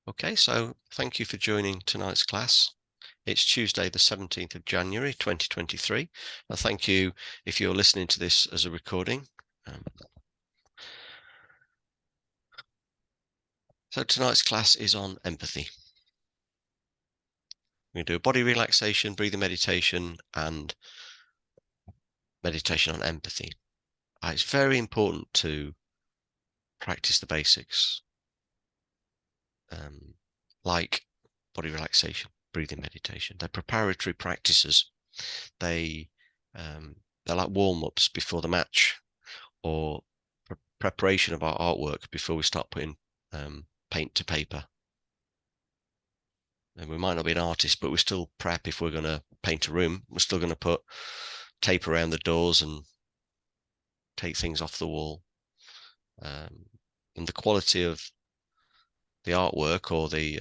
Okay, so thank you for joining tonight's class. It's Tuesday, the 17th of January, 2023. And thank you if you're listening to this as a recording. So tonight's class is on empathy. We're going to do a body relaxation, breathing meditation, and meditation on empathy. It's very important to practice the basics, like body relaxation, breathing meditation. They're preparatory practices. They're like warm-ups before the match, or preparation of our artwork before we start putting paint to paper. And we might not be an artist, but we still prep. If we're going to paint a room, we're still going to put tape around the doors and take things off the wall. And the quality of the artwork or the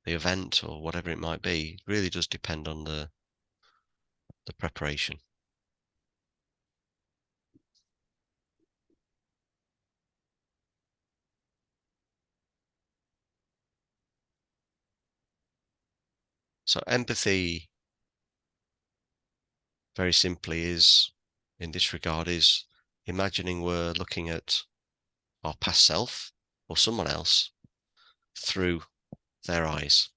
event or whatever it might be really does depend on the preparation. So empathy, very simply, is, in this regard, is imagining we're looking at our past self or someone else through their eyes,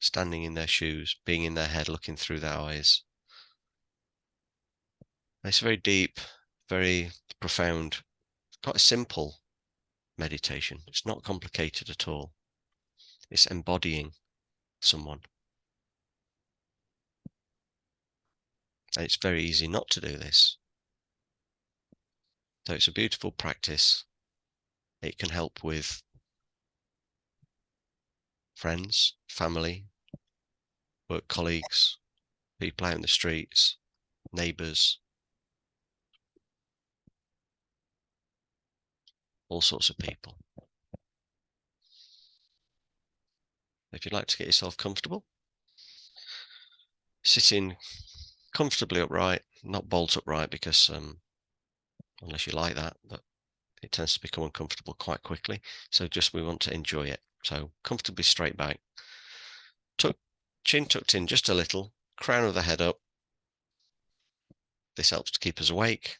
standing in their shoes, being in their head, looking through their eyes. It's very deep, very profound, quite a simple meditation. It's not complicated at all. It's embodying someone. And it's very easy not to do this. So it's a beautiful practice. It can help with friends, family, work colleagues, people out in the streets, neighbours, all sorts of people. If you'd like to get yourself comfortable, sitting comfortably upright, not bolt upright, because unless you like that, but it tends to become uncomfortable quite quickly. So just we want to enjoy it. So comfortably straight back, chin tucked in just a little, crown of the head up. This helps to keep us awake.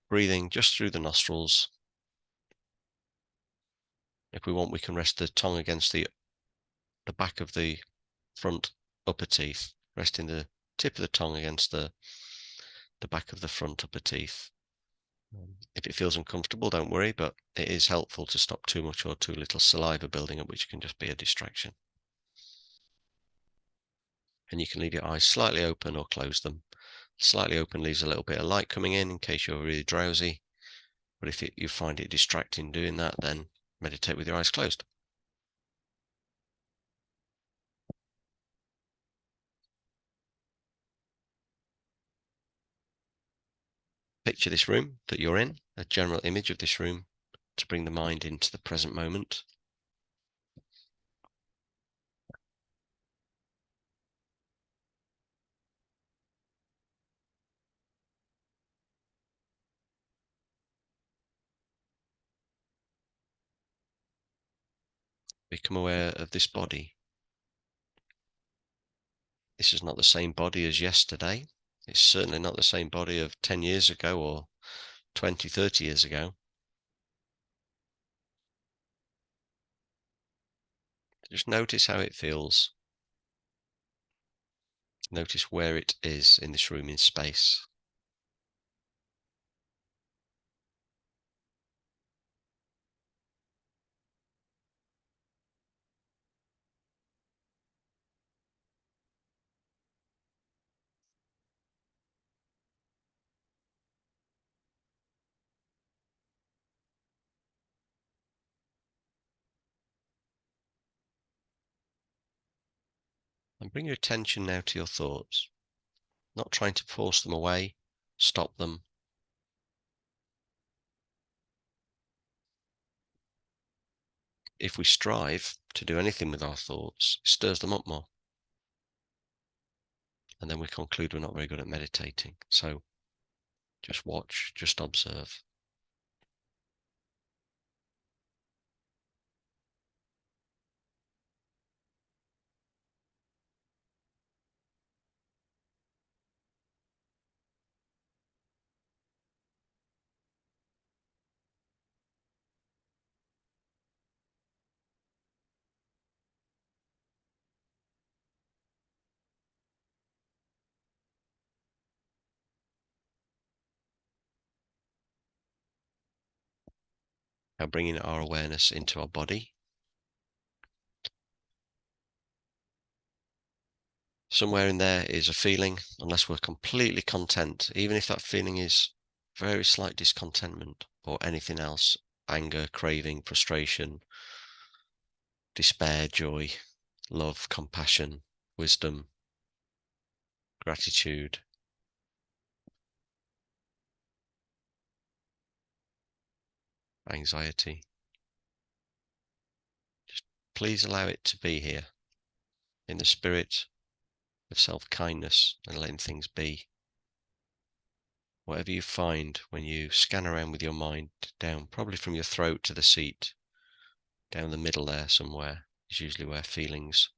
Breathing just through the nostrils. If we want, we can rest the tongue against the back of the front upper teeth, resting the tip of the tongue against the back of the front upper teeth. If it feels uncomfortable, don't worry, but it is helpful to stop too much or too little saliva building up, which can just be a distraction. And you can leave your eyes slightly open or close them. Slightly open leaves a little bit of light coming in case you're really drowsy. But if you find it distracting doing that, then meditate with your eyes closed. Picture this room that you're in, a general image of this room to bring the mind into the present moment. Become aware of this body. This is not the same body as yesterday. It's certainly not the same body of 10 years ago or 20, 30 years ago. Just notice how it feels. Notice where it is in this room in space. And bring your attention now to your thoughts, not trying to force them away, stop them. If we strive to do anything with our thoughts, it stirs them up more. And then we conclude we're not very good at meditating. So just watch, just observe. Now bringing our awareness into our body. Somewhere in there is a feeling, unless we're completely content, even if that feeling is very slight discontentment or anything else, anger, craving, frustration, despair, joy, love, compassion, wisdom, gratitude, anxiety. Just please allow it to be here in the spirit of self-kindness and letting things be. Whatever you find when you scan around with your mind down, probably from your throat to the seat, down the middle there somewhere, is usually where feelings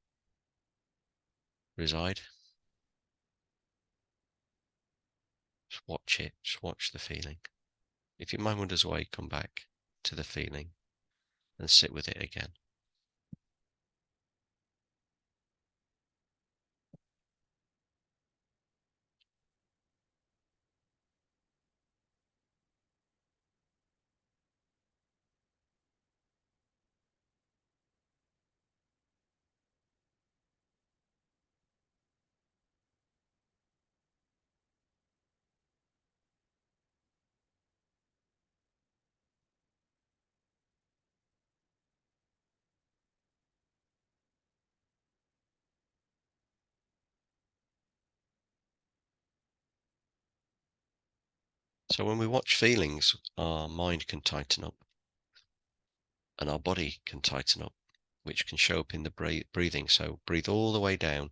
reside. Just watch it, just watch the feeling. If your mind wanders away, come back to the feeling and sit with it again. So when we watch feelings, our mind can tighten up and our body can tighten up, which can show up in the breathing. So breathe all the way down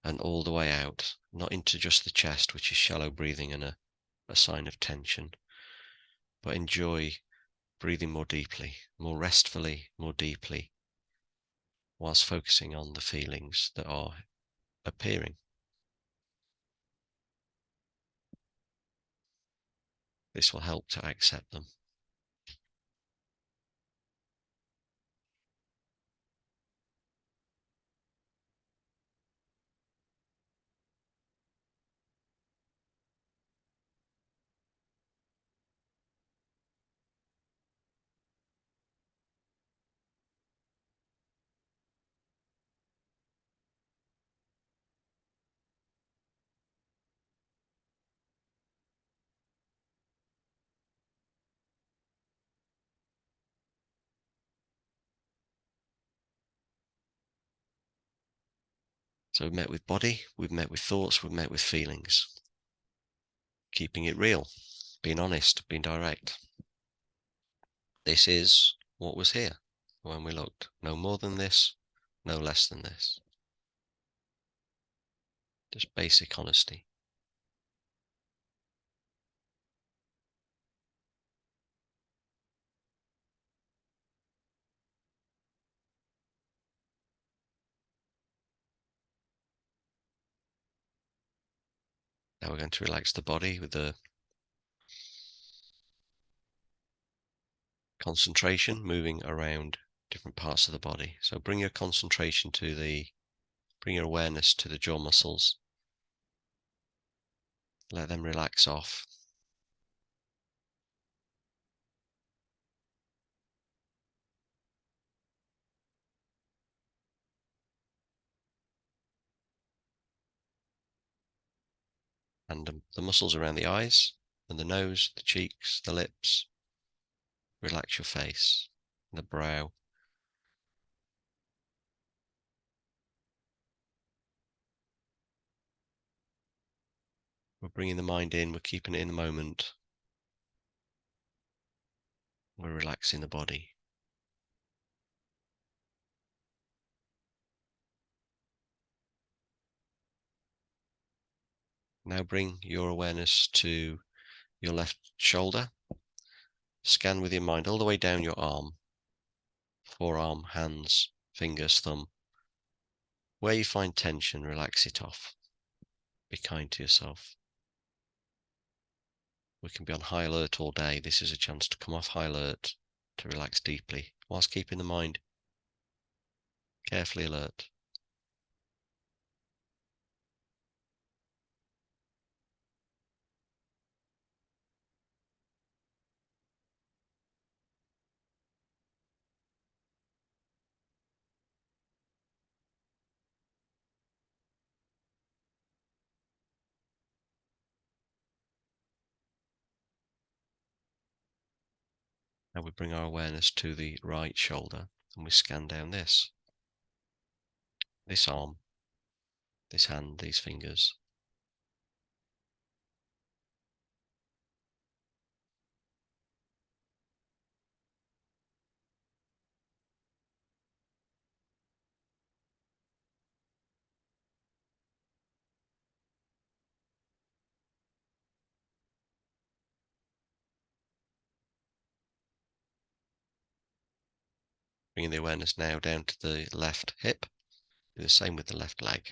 and all the way out, not into just the chest, which is shallow breathing and a sign of tension, but enjoy breathing more deeply, more restfully, more deeply, whilst focusing on the feelings that are appearing. This will help to accept them. So we've met with body, we've met with thoughts, we've met with feelings. Keeping it real, being honest, being direct. This is what was here when we looked. No more than this, no less than this. Just basic honesty. Now we're going to relax the body with the concentration moving around different parts of the body. So bring your concentration bring your awareness to the jaw muscles. Let them relax off. And the muscles around the eyes and the nose, the cheeks, the lips. Relax your face, the brow. We're bringing the mind in, we're keeping it in the moment. We're relaxing the body. Now bring your awareness to your left shoulder. Scan with your mind all the way down your arm, forearm, hands, fingers, thumb. Where you find tension, relax it off. Be kind to yourself. We can be on high alert all day. This is a chance to come off high alert, to relax deeply, whilst keeping the mind carefully alert. Now we bring our awareness to the right shoulder and we scan down this arm, this hand, these fingers. Bringing the awareness now down to the left hip. Do the same with the left leg.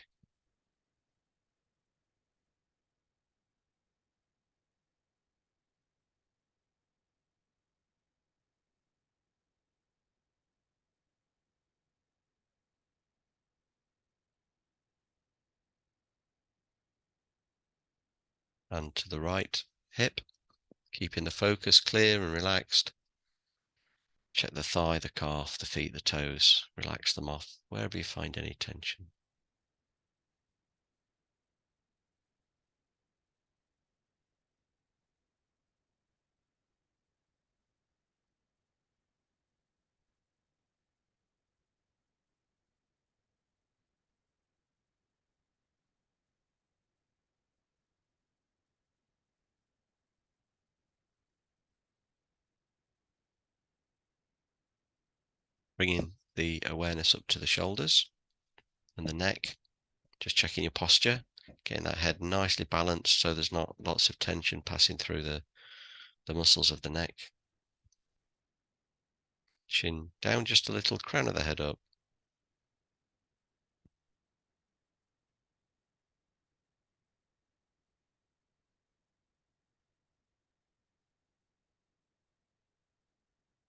And to the right hip, keeping the focus clear and relaxed. Check the thigh, the calf, the feet, the toes. Relax them off wherever you find any tension. Bringing the awareness up to the shoulders and the neck. Just checking your posture, getting that head nicely balanced so there's not lots of tension passing through the muscles of the neck. Chin down just a little, crown of the head up.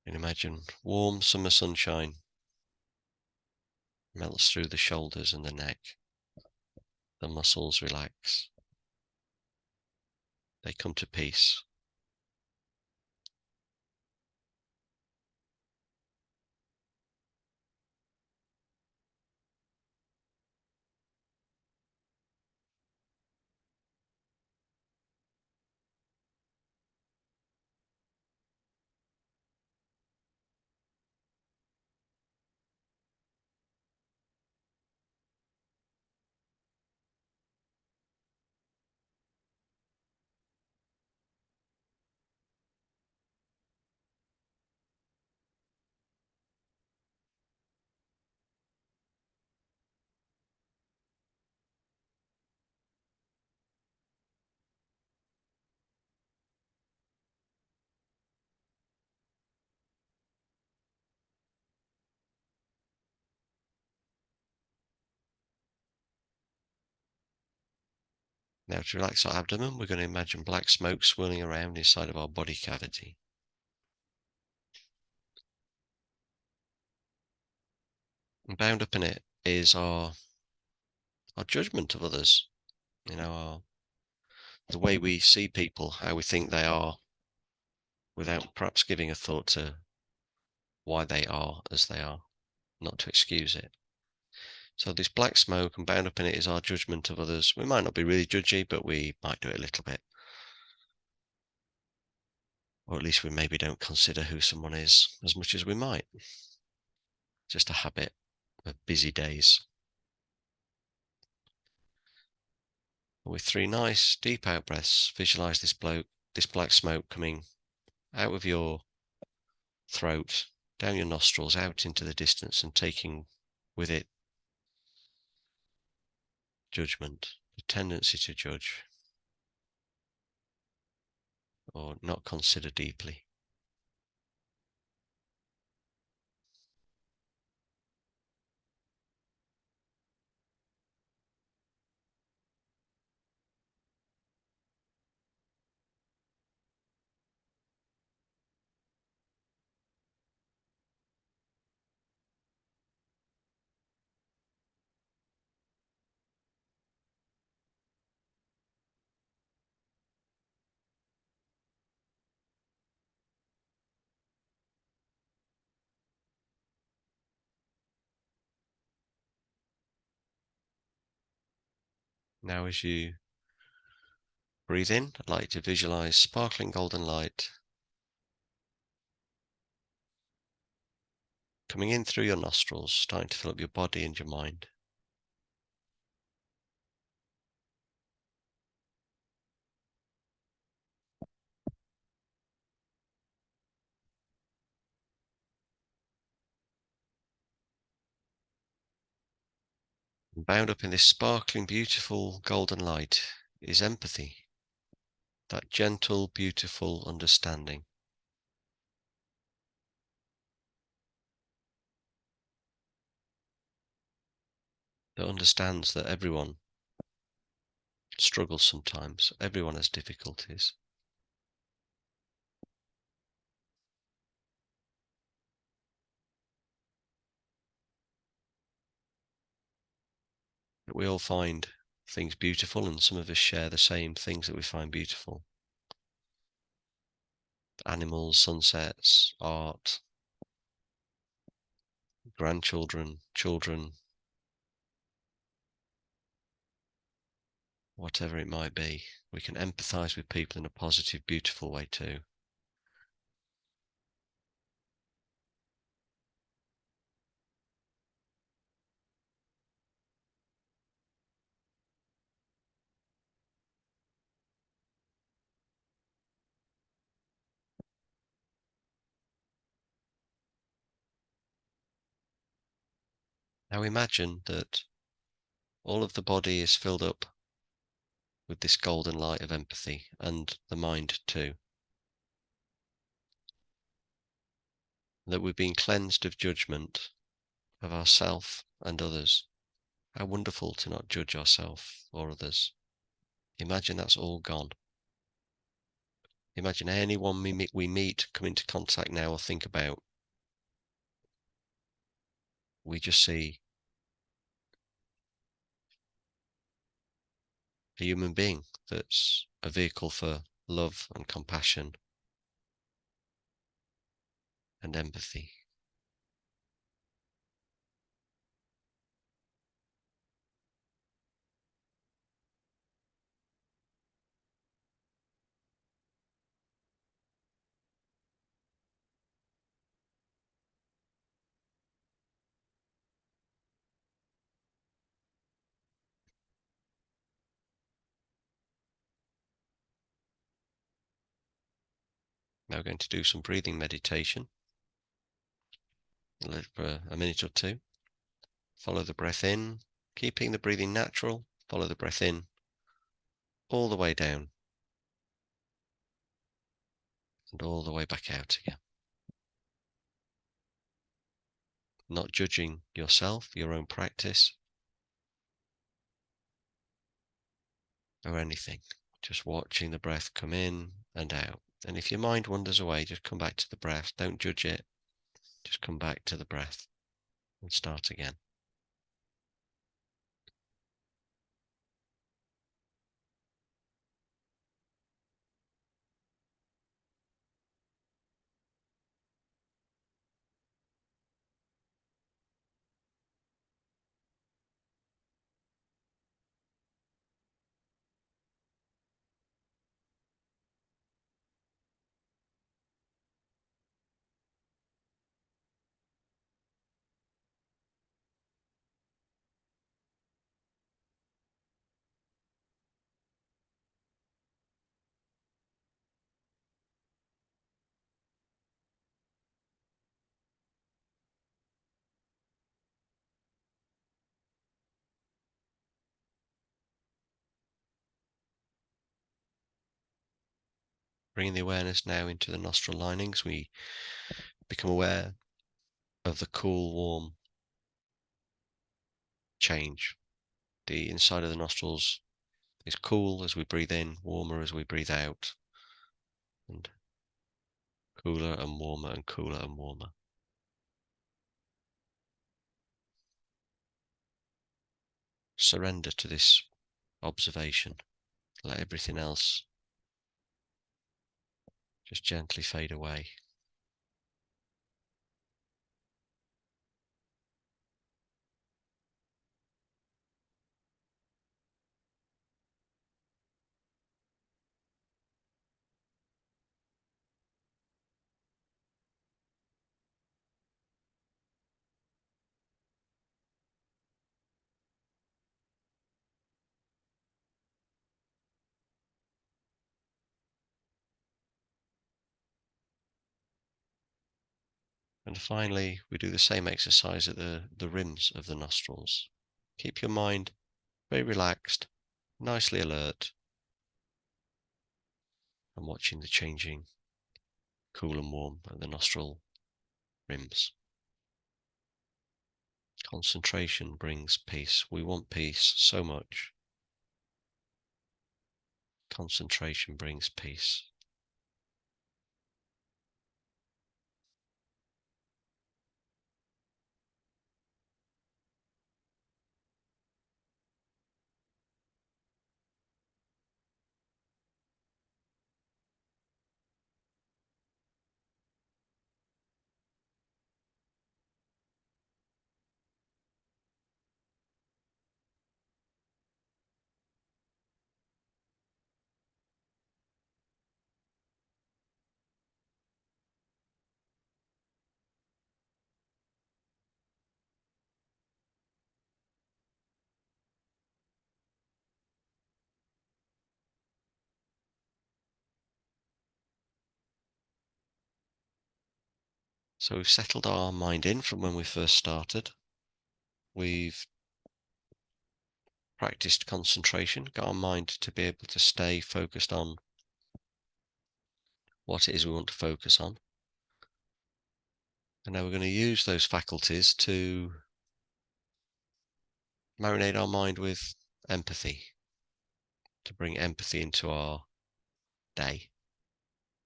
And imagine warm summer sunshine melts through the shoulders and the neck. The muscles relax. They come to peace. Now to relax our abdomen, we're going to imagine black smoke swirling around inside of our body cavity. And bound up in it is our judgment of others, the way we see people, how we think they are, without perhaps giving a thought to why they are as they are, not to excuse it. So this black smoke, and bound up in it is our judgment of others. We might not be really judgy, but we might do it a little bit. Or at least we maybe don't consider who someone is as much as we might. Just a habit of busy days. With 3 nice deep out breaths, visualize this black smoke coming out of your throat, down your nostrils, out into the distance, and taking with it judgment, the tendency to judge or not consider deeply. Now as you breathe in, I'd like to visualize sparkling golden light coming in through your nostrils, starting to fill up your body and your mind. And bound up in this sparkling, beautiful golden light is empathy, that gentle, beautiful understanding. That understands that everyone struggles sometimes, everyone has difficulties. That we all find things beautiful, and some of us share the same things that we find beautiful. Animals, sunsets, art, grandchildren, children, whatever it might be. We can empathize with people in a positive, beautiful way too. Now imagine that all of the body is filled up with this golden light of empathy, and the mind too. That we've been cleansed of judgment of ourself and others. How wonderful to not judge ourselves or others. Imagine that's all gone. Imagine anyone we meet, come into contact now or think about. We just see a human being that's a vehicle for love and compassion and empathy. Now we're going to do some breathing meditation. For a minute or two. Follow the breath in, keeping the breathing natural. Follow the breath in all the way down and all the way back out again. Not judging yourself, your own practice, or anything. Just watching the breath come in and out. And if your mind wanders away, just come back to the breath. Don't judge it. Just come back to the breath and start again. Bringing the awareness now into the nostril linings, we become aware of the cool, warm change. The inside of the nostrils is cool as we breathe in, warmer as we breathe out, and cooler and warmer and cooler and warmer. Surrender to this observation. Let everything else just gently fade away. And finally, we do the same exercise at the rims of the nostrils. Keep your mind very relaxed, nicely alert, and watching the changing cool and warm at the nostril rims. Concentration brings peace. We want peace so much. Concentration brings peace. So we've settled our mind in from when we first started. We've practiced concentration, got our mind to be able to stay focused on what it is we want to focus on. And now we're going to use those faculties to marinate our mind with empathy, to bring empathy into our day.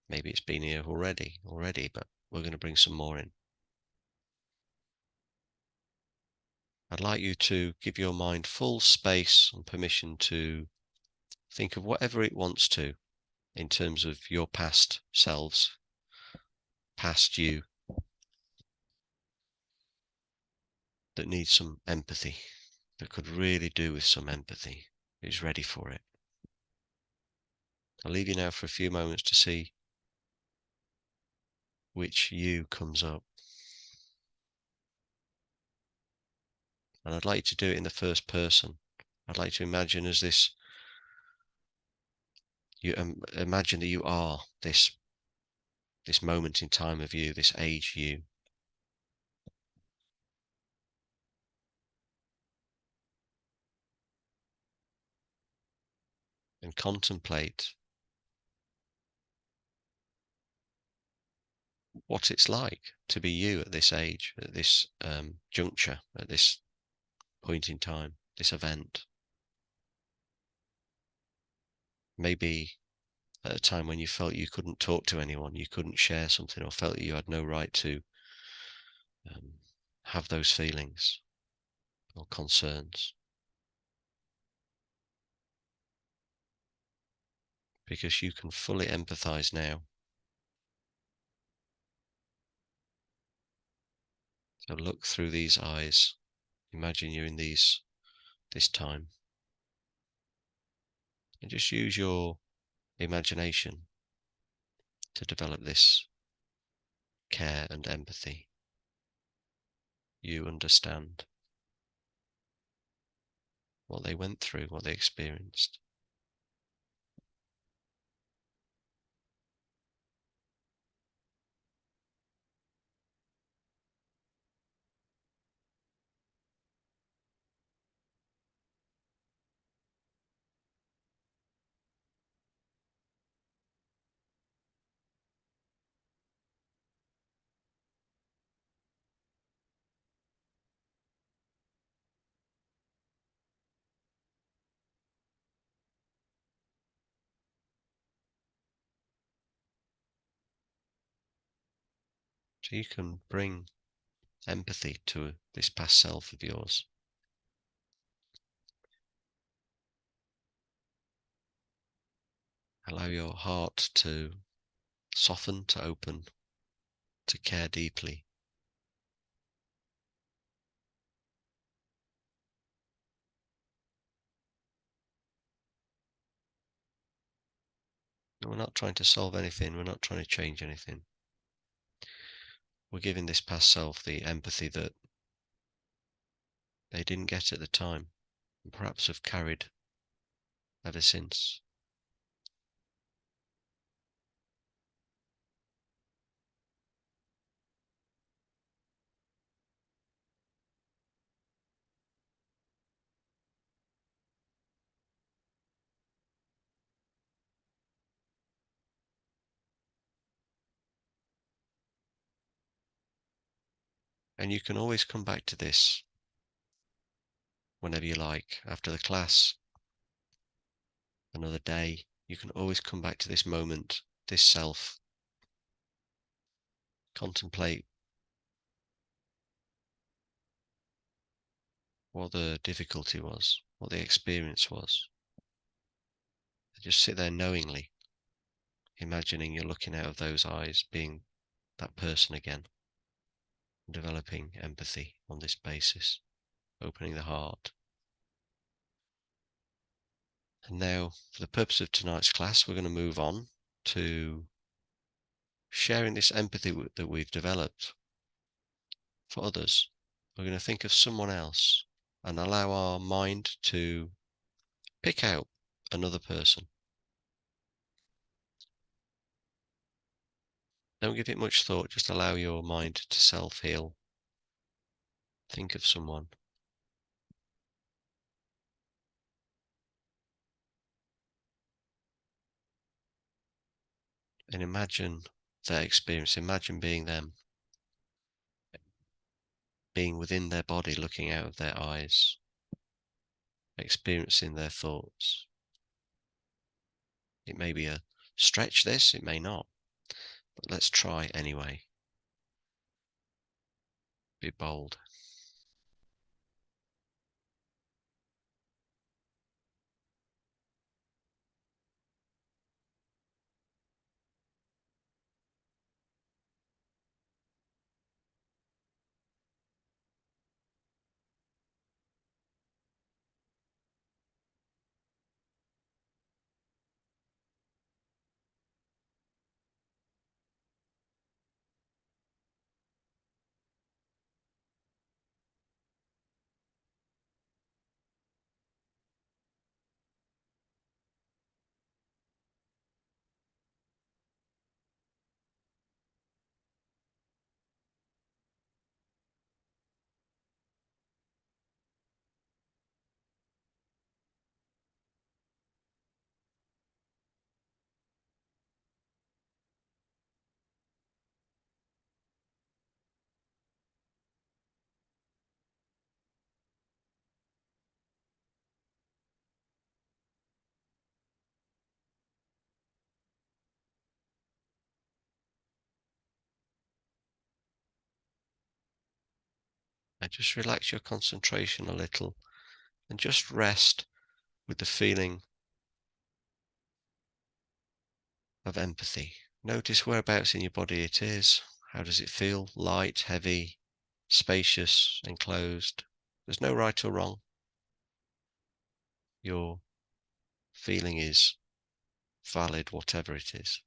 Maybe it's been here already, but we're going to bring some more in. I'd like you to give your mind full space and permission to think of whatever it wants to in terms of your past selves, past you, that needs some empathy, that could really do with some empathy, who's ready for it. I'll leave you now for a few moments to see which you comes up. And I'd like you to do it in the first person. I'd like to imagine as this, you imagine that you are this moment in time of you, this age you. And contemplate what it's like to be you at this age, at this juncture, at this point in time, this event. Maybe at a time when you felt you couldn't talk to anyone, you couldn't share something, or felt that you had no right to have those feelings or concerns. Because you can fully empathize now. So look through these eyes. Imagine you're in this time. And just use your imagination to develop this care and empathy. You understand what they went through, what they experienced. So you can bring empathy to this past self of yours. Allow your heart to soften, to open, to care deeply. And we're not trying to solve anything, we're not trying to change anything. We're giving this past self the empathy that they didn't get at the time, and perhaps have carried ever since. And you can always come back to this whenever you like, after the class, another day. You can always come back to this moment, this self, contemplate what the difficulty was, what the experience was. Just sit there knowingly, imagining you're looking out of those eyes, being that person again, developing empathy on this basis, opening the heart. And now, for the purpose of tonight's class, we're going to move on to sharing this empathy that we've developed for others. We're going to think of someone else and allow our mind to pick out another person. Don't give it much thought, just allow your mind to self-heal. Think of someone. And imagine their experience. Imagine being them, being within their body, looking out of their eyes, experiencing their thoughts. It may be a stretch, this, it may not, but let's try anyway. Be bold. And just relax your concentration a little and just rest with the feeling of empathy. Notice whereabouts in your body it is. How does it feel? Light, heavy, spacious, enclosed? There's no right or wrong. Your feeling is valid, whatever it is.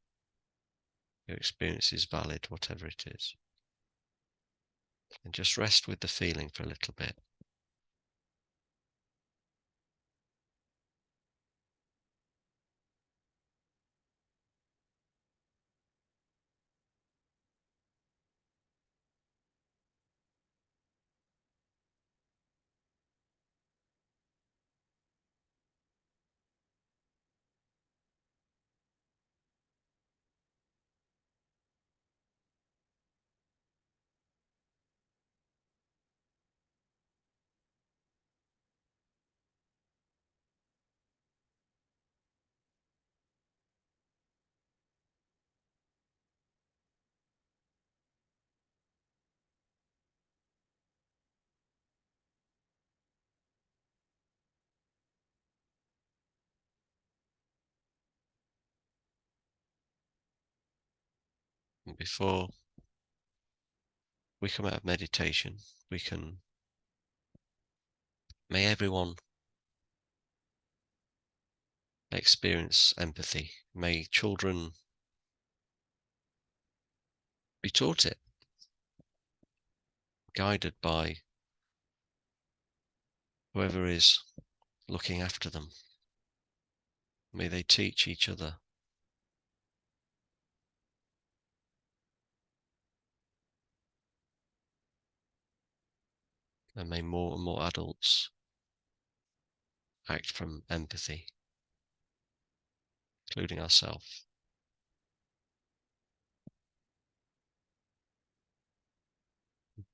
Your experience is valid, whatever it is. And just rest with the feeling for a little bit. And before we come out of meditation, may everyone experience empathy. May children be taught it, guided by whoever is looking after them. May they teach each other. And may more and more adults act from empathy, including ourselves.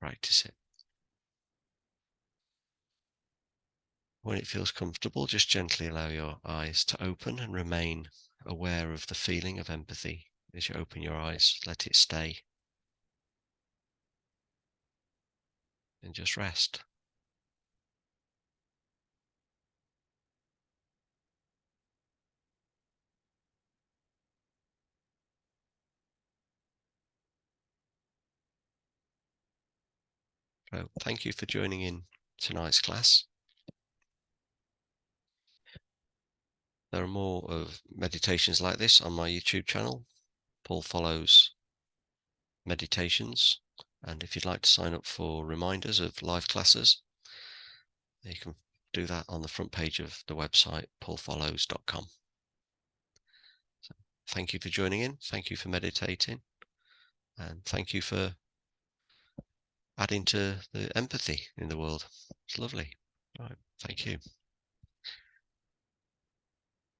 practice it. When it feels comfortable, just gently allow your eyes to open and remain aware of the feeling of empathy. As you open your eyes, let it stay and just rest. So thank you for joining in tonight's class. There are more of meditations like this on my YouTube channel, Paul Follows Meditations. And if you'd like to sign up for reminders of live classes, you can do that on the front page of the website, paulfollows.com. So thank you for joining in. Thank you for meditating. And thank you for adding to the empathy in the world. It's lovely. All right. Thank you.